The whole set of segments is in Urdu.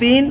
3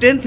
10th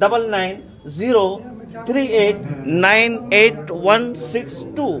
9903898162।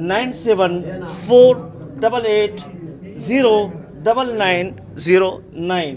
9748809909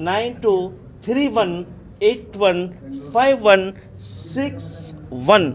9231815161।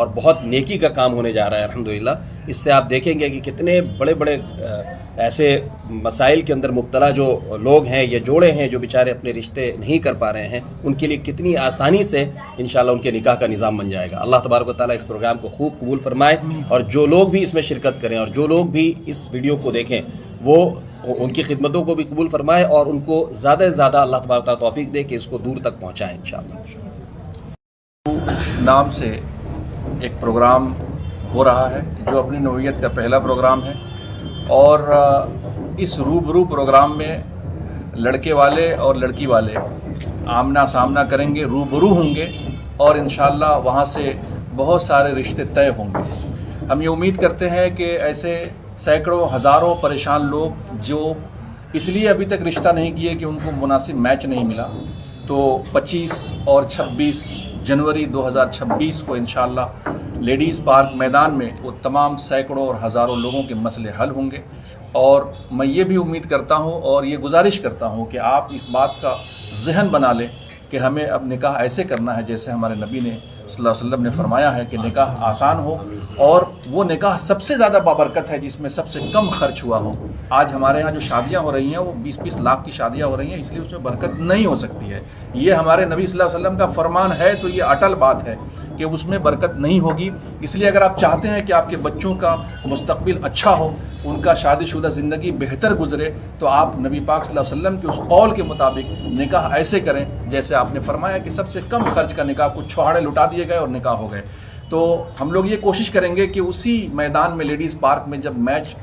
اور بہت نیکی کا کام ہونے جا رہا ہے الحمدللہ. اس سے آپ دیکھیں گے کہ کتنے بڑے بڑے ایسے مسائل کے اندر مبتلا جو لوگ ہیں یا جوڑے ہیں جو بیچارے اپنے رشتے نہیں کر پا رہے ہیں، ان کے لیے کتنی آسانی سے انشاءاللہ ان کے نکاح کا نظام بن جائے گا. اللہ تبارک و تعالیٰ اس پروگرام کو خوب قبول فرمائے، اور جو لوگ بھی اس میں شرکت کریں اور جو لوگ بھی اس ویڈیو کو دیکھیں وہ ان کی خدمتوں کو بھی قبول فرمائے اور ان کو زیادہ سے زیادہ اللہ تبارک و تعالیٰ توفیق دے کہ اس کو دور تک پہنچائیں انشاءاللہ. نام سے ایک پروگرام ہو رہا ہے جو اپنی نوعیت کا پہلا پروگرام ہے، اور اس روبرو پروگرام میں لڑکے والے اور لڑکی والے آمنا سامنا کریں گے، روبرو ہوں گے، اور انشاءاللہ وہاں سے بہت سارے رشتے طے ہوں گے. ہم یہ امید کرتے ہیں کہ ایسے سینکڑوں ہزاروں پریشان لوگ جو اس لیے ابھی تک رشتہ نہیں کیے کہ ان کو مناسب میچ نہیں ملا، تو 25 اور 26 جنوری 2026 کو انشاءاللہ لیڈیز پارک میدان میں وہ تمام سینکڑوں اور ہزاروں لوگوں کے مسئلے حل ہوں گے. اور میں یہ بھی امید کرتا ہوں اور یہ گزارش کرتا ہوں کہ آپ اس بات کا ذہن بنا لیں کہ ہمیں اب نکاح ایسے کرنا ہے جیسے ہمارے نبی نے صلی اللہ علیہ وسلم نے فرمایا ہے کہ نکاح آسان ہو، اور وہ نکاح سب سے زیادہ بابرکت ہے جس میں سب سے کم خرچ ہوا ہو. آج ہمارے ہاں جو شادیاں ہو رہی ہیں وہ 20-20 لاکھ کی شادیاں ہو رہی ہیں، اس لیے اس میں برکت نہیں ہو سکتی ہے. یہ ہمارے نبی صلی اللہ علیہ وسلم کا فرمان ہے، تو یہ اٹل بات ہے کہ اس میں برکت نہیں ہوگی. اس لیے اگر آپ چاہتے ہیں کہ آپ کے بچوں کا مستقبل اچھا ہو، ان کا شادی شدہ زندگی بہتر گزرے، تو آپ نبی پاک صلی اللہ علیہ وسلم کے اس قول کے مطابق نکاح ایسے کریں جیسے آپ نے فرمایا کہ سب سے کم خرچ کا نکاح، کچھ چھوہاڑے لٹا دیے گئے اور نکاح ہو گئے. تو ہم لوگ یہ کوشش کریں گے کہ اسی میدان میں لیڈیز پارک میں جب میچ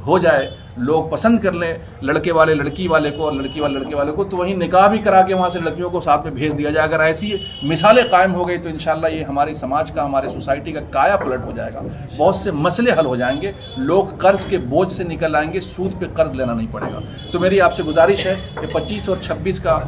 ہو جائے، لوگ پسند کر لیں لڑکے والے لڑکی والے کو اور لڑکی والے لڑکے والے کو، تو وہیں نکاح بھی کرا کے وہاں سے لڑکیوں کو ساتھ میں بھیج دیا جائے. اگر ایسی مثالیں قائم ہو گئی تو انشاءاللہ یہ ہماری سماج کا، ہمارے سوسائٹی کا کایا پلٹ ہو جائے گا. بہت سے مسئلے حل ہو جائیں گے، لوگ قرض کے بوجھ سے نکل آئیں گے، سود پہ قرض لینا نہیں پڑے گا. تو میری آپ سے گزارش ہے کہ 25 اور 26 کا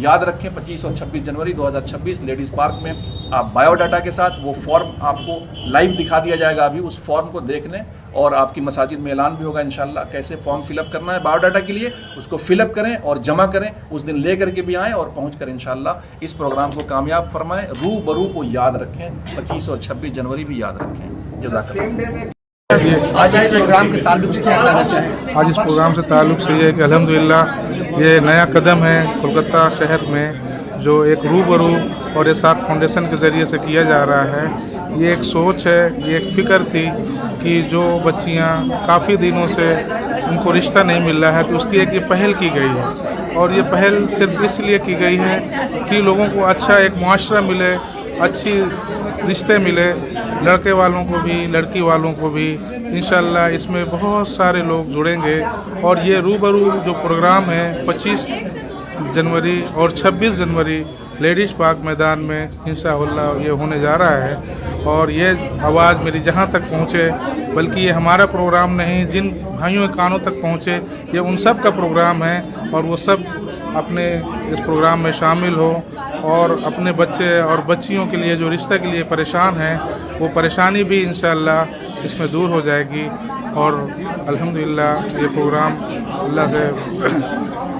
یاد رکھیں. 25 اور 26 جنوری 2026 لیڈیز پارک میں آپ بایو ڈاٹا کے ساتھ، وہ فارم آپ کو لائیو دکھا دیا جائے گا، ابھی اس فارم کو دیکھ لیں، اور آپ کی مساجد میں اعلان بھی ہوگا انشاءاللہ کیسے فارم فل اپ کرنا ہے بایو ڈاٹا کے لیے. اس کو فل اپ کریں اور جمع کریں، اس دن لے کر کے بھی آئیں اور پہنچ کر انشاءاللہ اس پروگرام کو کامیاب فرمائیں. روبرو کو یاد رکھیں، 25 اور 26 جنوری بھی یاد رکھیں. جزاک اللہ. آج اس پروگرام کے تعلق سے کیا بتانا چاہیں؟ آج اس پروگرام سے تعلق سے یہ ہے کہ الحمدللہ یہ نیا قدم ہے کولکتہ شہر میں جو ایک روبرو اور اسات فاؤنڈیشن کے ذریعے سے کیا جا رہا ہے. یہ ایک سوچ ہے، یہ ایک فکر تھی کہ جو بچیاں کافی دنوں سے ان کو رشتہ نہیں مل رہا ہے، تو اس کی ایک یہ پہل کی گئی ہے. اور یہ پہل صرف اس لیے کی گئی ہے کہ لوگوں کو اچھا ایک معاشرہ ملے، اچھی رشتے ملے، لڑکے والوں کو بھی لڑکی والوں کو بھی. انشاءاللہ اس میں بہت سارے لوگ جڑیں گے، اور یہ روبرو جو پروگرام ہے 25 جنوری اور 26 جنوری لیڈیز پارک میدان میں انشاءاللہ یہ ہونے جا رہا ہے. اور یہ آواز میری جہاں تک پہنچے، بلکہ یہ ہمارا پروگرام نہیں، جن بھائیوں کے کانوں تک پہنچے، یہ ان سب کا پروگرام ہے، اور وہ سب اپنے اس پروگرام میں شامل ہو اور اپنے بچے اور بچیوں کے لیے جو رشتہ کے لیے پریشان ہیں وہ پریشانی بھی انشاءاللہ اس میں دور ہو جائے گی. اور الحمدللہ یہ پروگرام اللہ سے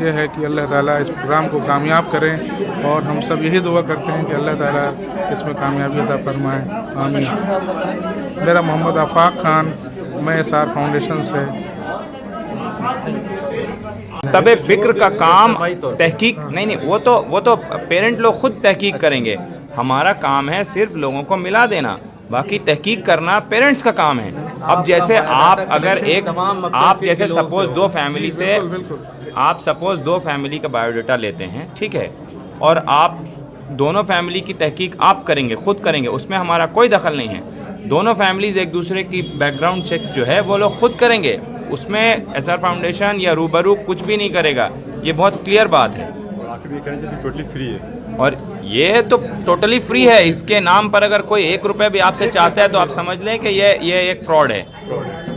یہ ہے کہ اللہ تعالیٰ اس پروگرام کو کامیاب کریں، اور ہم سب یہی دعا کرتے ہیں کہ اللہ تعالیٰ اس میں کامیابی عطا فرمائے. آمین. میرا محمد آفاق خان، میں اسار فاؤنڈیشن سے. تب فکر کا کام تحقیق نہیں، وہ تو پیرنٹ لوگ خود تحقیق کریں گے. ہمارا کام ہے صرف لوگوں کو ملا دینا، باقی تحقیق کرنا پیرنٹس کا کام ہے. اب جیسے آپ جیسے سپوز دو فیملی سے آپ سپوز دو فیملی کا بایو ڈیٹا لیتے ہیں، ٹھیک ہے، اور آپ دونوں فیملی کی تحقیق آپ کریں گے، خود کریں گے، اس میں ہمارا کوئی دخل نہیں ہے. دونوں فیملیز ایک دوسرے کی بیک گراؤنڈ چیک جو ہے وہ لوگ خود کریں گے، اس میں ایس آر فاؤنڈیشن یا روبرو کچھ بھی نہیں کرے گا. یہ بہت کلیئر بات ہے. اور یہ تو ٹوٹلی فری ہے. اس کے نام پر اگر کوئی 1 روپے بھی آپ سے چاہتا ہے تو آپ سمجھ لیں کہ یہ ایک فراڈ ہے،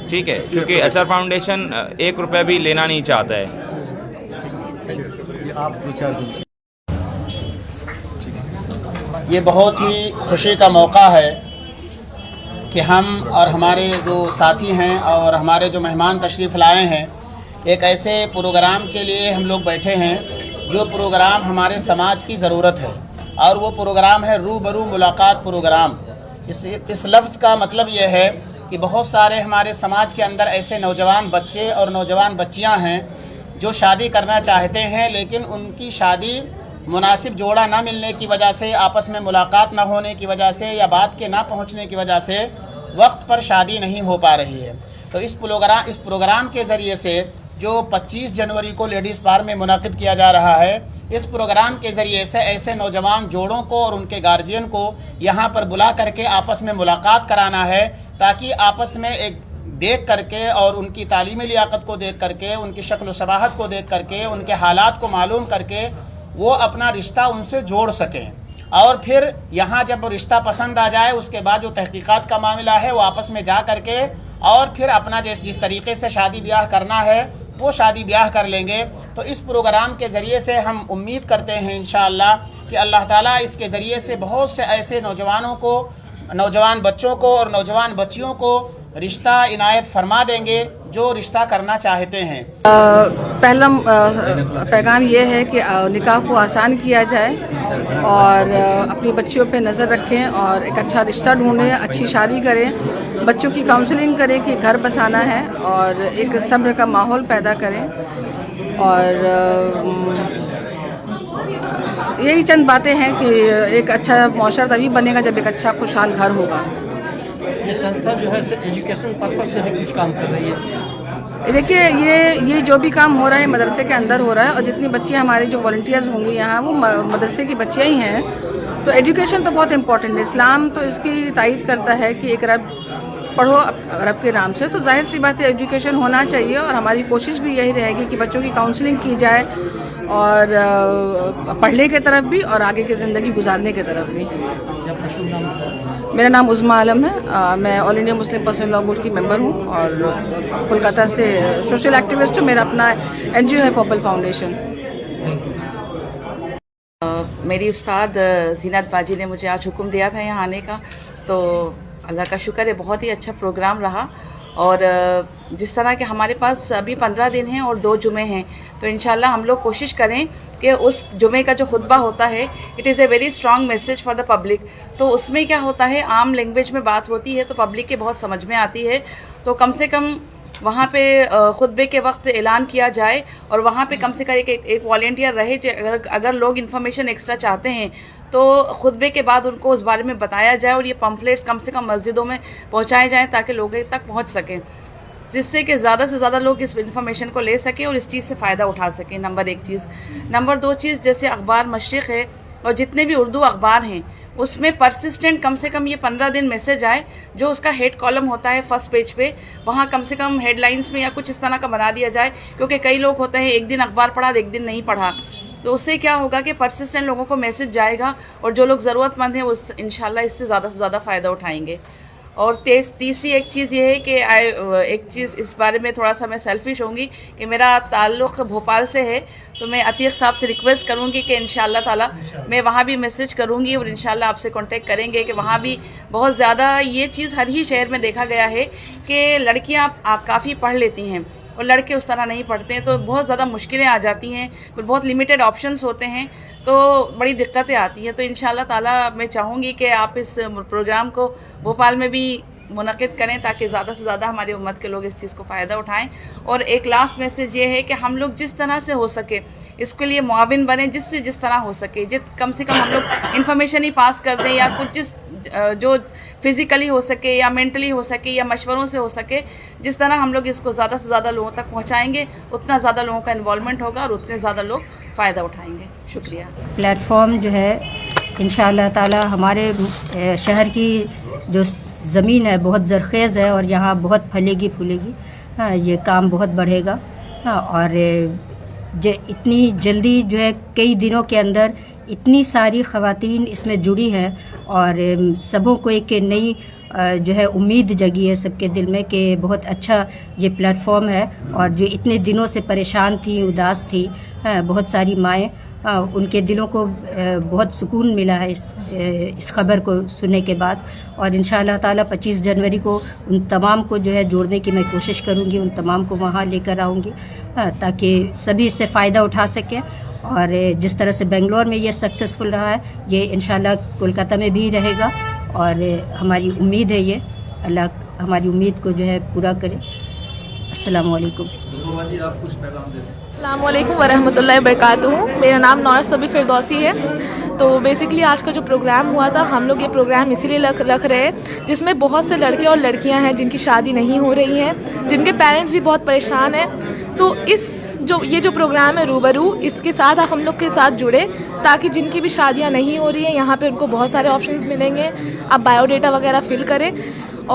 ٹھیک ہے، کیونکہ ایس آر فاؤنڈیشن 1 روپے بھی لینا نہیں چاہتا ہے. یہ بہت ہی خوشی کا موقع ہے کہ ہم اور ہمارے جو ساتھی ہیں اور ہمارے جو مہمان تشریف لائے ہیں، ایک ایسے پروگرام کے لیے ہم لوگ بیٹھے ہیں جو پروگرام ہمارے سماج کی ضرورت ہے، اور وہ پروگرام ہے روبرو ملاقات پروگرام. اس لفظ کا مطلب یہ ہے کہ بہت سارے ہمارے سماج کے اندر ایسے نوجوان بچے اور نوجوان بچیاں ہیں جو شادی کرنا چاہتے ہیں، لیکن ان کی شادی مناسب جوڑا نہ ملنے کی وجہ سے، آپس میں ملاقات نہ ہونے کی وجہ سے یا بات کے نہ پہنچنے کی وجہ سے وقت پر شادی نہیں ہو پا رہی ہے۔ تو اس پروگرام کے ذریعے سے جو 25 جنوری کو لیڈیز پارک میں منعقد کیا جا رہا ہے، اس پروگرام کے ذریعے سے ایسے نوجوان جوڑوں کو اور ان کے گارجین کو یہاں پر بلا کر کے آپس میں ملاقات کرانا ہے، تاکہ آپس میں ایک دیکھ کر کے اور ان کی تعلیمی لیاقت کو دیکھ کر کے، ان کی شکل و شباہت کو دیکھ کر کے، ان کے حالات کو معلوم کر کے وہ اپنا رشتہ ان سے جوڑ سکیں، اور پھر یہاں جب رشتہ پسند آ جائے اس کے بعد جو تحقیقات کا معاملہ ہے وہ آپس میں جا کر کے اور پھر اپنا جس طریقے سے شادی بیاہ کرنا ہے وہ شادی بیاہ کر لیں گے۔ تو اس پروگرام کے ذریعے سے ہم امید کرتے ہیں انشاءاللہ کہ اللہ تعالیٰ اس کے ذریعے سے بہت سے ایسے نوجوانوں کو، نوجوان بچوں کو اور نوجوان بچیوں کو رشتہ عنایت فرما دیں گے جو رشتہ کرنا چاہتے ہیں۔ پہلا پیغام یہ ہے کہ نکاح کو آسان کیا جائے اور اپنی بچیوں پہ نظر رکھیں اور ایک اچھا رشتہ ڈھونڈیں، اچھی شادی کریں، بچوں کی کاؤنسلنگ کریں کہ گھر بسانا ہے، اور ایک صبر کا ماحول پیدا کریں، اور یہی چند باتیں ہیں کہ ایک اچھا معاشرہ تبھی بنے گا جب ایک اچھا خوشحال گھر ہوگا۔ یہ سنستھا جو ہے ایجوکیشن پرپز سے بھی کچھ کام کر رہی ہے؟ دیکھیے یہ جو بھی کام ہو رہا ہے مدرسے کے اندر ہو رہا ہے، اور جتنی بچیاں ہماری جو والنٹیئرز ہوں گی یہاں وہ مدرسے کی بچیاں ہی ہیں، تو ایجوکیشن تو بہت امپورٹنٹ ہے۔ اسلام تو اس کی تائید کرتا ہے کہ ایک رب پڑھو رب کے نام سے، تو ظاہر سی بات ہے ایجوکیشن ہونا چاہیے، اور ہماری کوشش بھی یہی رہے گی کہ بچوں کی کاؤنسلنگ کی جائے، اور پڑھنے کی طرف بھی اور آگے کی زندگی گزارنے کی طرف بھی۔ میرا نام عظمیٰ عالم ہے، میں all India Muslim personal law board کی ممبر ہوں، اور کولکاتہ سے سوشل ایکٹیوسٹ ہوں۔ میرا اپنا NGO ہے پرپل فاؤنڈیشن۔ میری استاد زینت باجی نے مجھے آج حکم دیا تھا یہاں آنے کا، تو اللہ کا شکر ہے بہت ہی اچھا پروگرام رہا، اور جس طرح کہ ہمارے پاس ابھی 15 دن ہیں اور 2 جمعے ہیں، تو انشاءاللہ ہم لوگ کوشش کریں کہ اس جمعے کا جو خطبہ ہوتا ہے it is a very strong message for the public, تو اس میں کیا ہوتا ہے عام لینگویج میں بات ہوتی ہے تو پبلک کے بہت سمجھ میں آتی ہے، تو کم سے کم وہاں پہ خطبے کے وقت اعلان کیا جائے، اور وہاں پہ کم سے کم ایک والنٹیئر رہے، اگر لوگ انفارمیشن ایکسٹرا چاہتے ہیں تو خطبے کے بعد ان کو اس بارے میں بتایا جائے، اور یہ پمفلیٹس کم سے کم مسجدوں میں پہنچائے جائیں تاکہ لوگوں تک پہنچ سکیں، جس سے کہ زیادہ سے زیادہ لوگ اس انفارمیشن کو لے سکیں اور اس چیز سے فائدہ اٹھا سکیں۔ نمبر 1 چیز۔ نمبر 2 چیز، جیسے اخبار مشرق ہے اور جتنے بھی اردو اخبار ہیں اس میں پرسسٹنٹ کم سے کم یہ 15 دن میسج آئے، جو اس کا ہیڈ کالم ہوتا ہے فرسٹ پیج پہ، وہاں کم سے کم ہیڈ لائنز میں یا کچھ اس طرح کا بنا دیا جائے، کیونکہ کئی لوگ ہوتے ہیں ایک دن اخبار پڑھا ایک دن نہیں پڑھا، تو اس سے کیا ہوگا کہ پرسسٹنٹ لوگوں کو میسج جائے گا، اور جو لوگ ضرورت مند ہیں وہ انشاءاللہ اس سے زیادہ فائدہ اٹھائیں گے۔ اور تیسری ایک چیز یہ ہے کہ ایک چیز اس بارے میں تھوڑا سا میں سیلفش ہوں گی کہ میرا تعلق بھوپال سے ہے، تو میں عتیق صاحب سے ریکویسٹ کروں گی کہ انشاءاللہ تعالی میں وہاں بھی میسج کروں گی، اور انشاءاللہ آپ سے کانٹیکٹ کریں گے کہ وہاں بھی بہت زیادہ یہ چیز ہر ہی شہر میں دیکھا گیا ہے کہ لڑکیاں آپ کافی پڑھ لیتی ہیں اور لڑکے اس طرح نہیں پڑھتے ہیں، تو بہت زیادہ مشکلیں آ جاتی ہیں، بہت لمیٹڈ آپشنس ہوتے ہیں، تو بڑی دقتیں آتی ہیں۔ تو انشاءاللہ تعالی میں چاہوں گی کہ آپ اس پروگرام کو بھوپال میں بھی منعقد کریں تاکہ زیادہ سے زیادہ ہماری امت کے لوگ اس چیز کو فائدہ اٹھائیں۔ اور ایک لاسٹ میسیج یہ ہے کہ ہم لوگ جس طرح سے ہو سکے اس کے لیے معاون بنیں، جس طرح ہو سکے، کم سے کم ہم لوگ انفارمیشن ہی پاس کر دیں، یا کچھ جو فزیکلی ہو سکے یا مینٹلی ہو سکے یا مشوروں سے ہو سکے، جس طرح ہم لوگ اس کو زیادہ سے زیادہ لوگوں تک پہنچائیں گے اتنا زیادہ لوگوں کا انوالومنٹ ہوگا اور اتنے زیادہ لوگ فائدہ اٹھائیں گے۔ شکریہ۔ پلیٹ فارم جو ہے انشاءاللہ تعالی ہمارے شہر کی جو زمین ہے بہت زرخیز ہے، اور یہاں بہت پھلے گی پھولے گی، یہ کام بہت بڑھے گا، اور اتنی جلدی جو ہے کئی دنوں کے اندر اتنی ساری خواتین اس میں جڑی ہیں، اور سبوں کو ایک نئی جو ہے امید جگی ہے سب کے دل میں کہ بہت اچھا یہ پلیٹ فارم ہے، اور جو اتنے دنوں سے پریشان تھیں، اداس تھیں بہت ساری مائیں، ان کے دلوں کو بہت سکون ملا ہے اس خبر کو سننے کے بعد، اور انشاءاللہ تعالی 25 جنوری کو ان تمام کو جو ہے جوڑنے کی میں کوشش کروں گی، ان تمام کو وہاں لے کر آؤں گی تاکہ سبھی اس سے فائدہ اٹھا سکیں، اور جس طرح سے بنگلور میں یہ سکسیسفل رہا ہے یہ انشاءاللہ کولکاتہ میں بھی رہے گا، اور ہماری امید ہے یہ اللہ ہماری امید کو جو ہے پورا کرے. السلام علیکم. السلام علیکم ورحمۃ اللہ وبرکاتہ. میرا نام نور صبی فردوسی ہے. تو بیسکلی آج کا جو پروگرام ہوا تھا, ہم لوگ یہ پروگرام اسی لیے رکھ رہے ہیں جس میں بہت سے لڑکے اور لڑکیاں ہیں جن کی شادی نہیں ہو رہی ہیں, جن کے پیرنٹس بھی بہت پریشان ہیں. تو یہ جو پروگرام ہے روبرو, اس کے ساتھ آپ ہم لوگ کے ساتھ جڑے تاکہ جن کی بھی شادیاں نہیں ہو رہی ہیں یہاں پہ ان کو بہت سارے آپشنس ملیں گے. آپ بایو ڈیٹا وغیرہ فل کریں.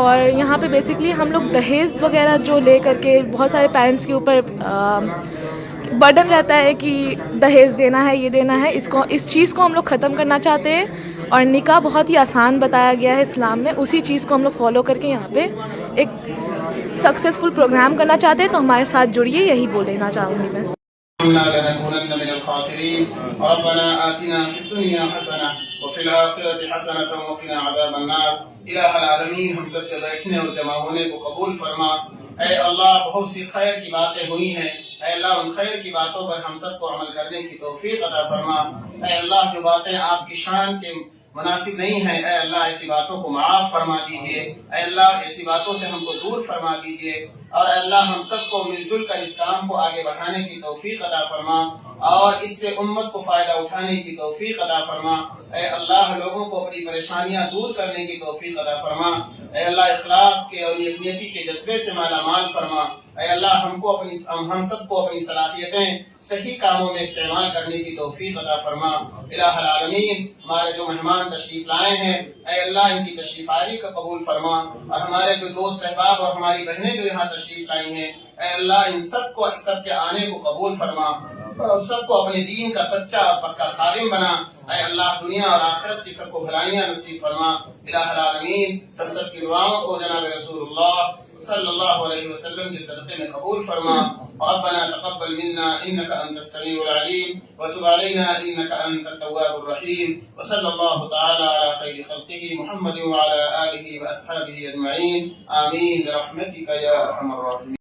اور یہاں پہ بیسکلی ہم لوگ دہیز وغیرہ جو لے کر کے بہت سارے پیرنٹس کے اوپر برڈن رہتا ہے کہ دہیز دینا ہے, یہ دینا ہے, اس چیز کو ہم لوگ ختم کرنا چاہتے ہیں. اور نکاح بہت ہی آسان بتایا گیا ہے اسلام میں, اسی چیز کو ہم لوگ فالو کر کے یہاں پہ ایک سکسیزفل پروگرام کرنا چاہتے ہیں. تو ہمارے ساتھ جڑیے, یہی بولنا چاہوں گی میں. لنكونن من الخاسرين ربنا آتنا في الدنيا حسنة وفي الآخرة حسنة وقنا عذاب النار. الہ العالمین ہم سب کے بیٹھنے اور جمع ہونے کو قبول فرما. اے اللہ بہت سی خیر کی باتیں ہوئی ہیں, اے اللہ ان خیر کی باتوں پر ہم سب کو عمل کرنے کی توفیق عطا فرما. اے اللہ جو باتیں آپ کی شان کے مناسب نہیں ہیں, اے اللہ ایسی باتوں کو معاف فرما دیجئے. اے اللہ ایسی باتوں سے ہم کو دور فرما دیجئے. اور اے اللہ ہم سب کو مل جل کر اس کام کو آگے بڑھانے کی توفیق عطا فرما اور اس سے امت کو فائدہ اٹھانے کی توفیق عطا فرما. اے اللہ لوگوں کو اپنی پریشانیاں دور کرنے کی توفیق عطا فرما. اے اللہ اخلاص کے اور یکجہتی کے جذبے سے مالا مال فرما. اے اللہ ہم سب کو اپنی صلاحیتیں صحیح کاموں میں استعمال کرنے کی توفیق عطا فرما. الہ العالمین ہمارے جو مہمان تشریف لائے ہیں, اے اللہ ان کی تشریف آوری کا قبول فرما. اور ہمارے جو دوست احباب اور ہماری بہنیں جو یہاں تشریف لائی ہیں, اے اللہ ان سب کے آنے کو قبول فرما اور سب کو اپنے دین کا سچا اور پکا خادم بنا. اے اللہ دنیا اور آخرت کی سب کو بھلائیاں نصیب فرما. الہ العالمین ہم سب کی دعاؤں کو جناب رسول اللہ صلی اللہ علیہ وسلم کے صدقے میں قبول فرما. ربنا تقبل منا انك انت السميع العليم وتب علينا انك انت التواب الرحيم. وصلى الله تعالى على خير خلقه محمد وعلى اله واصحابه اجمعين. آمين برحمتك يا ارحم الراحمين.